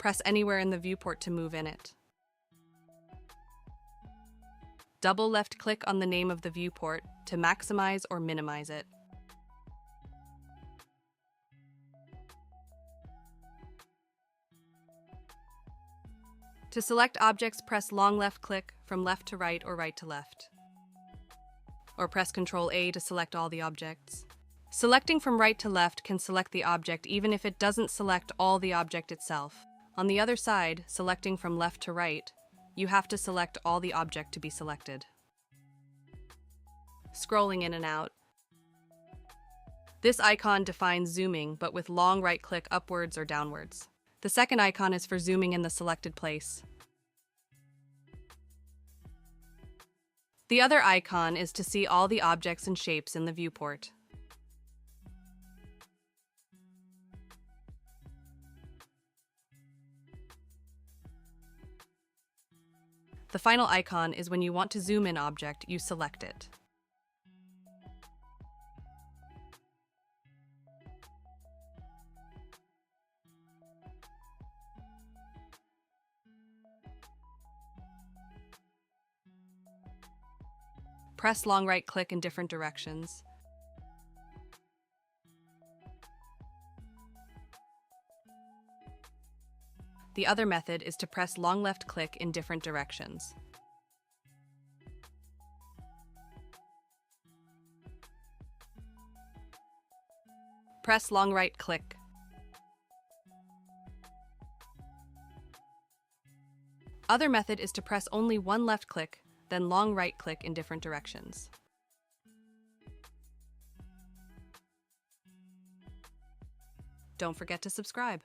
Press anywhere in the viewport to move in it. Double left-click on the name of the viewport to maximize or minimize it. To select objects, press long left-click from left to right or right to left. Or press Ctrl-A to select all the objects. Selecting from right to left can select the object even if it doesn't select all the object itself. On the other side, selecting from left to right, you have to select all the object to be selected. Scrolling in and out. This icon defines zooming, but with long right-click upwards or downwards. The second icon is for zooming in the selected place. The other icon is to see all the objects and shapes in the viewport. The final icon is when you want to zoom in object, you select it. Press long right-click in different directions. The other method is to press long left-click in different directions. Press long right-click. Other method is to press only one left-click, then long right-click in different directions. Don't forget to subscribe.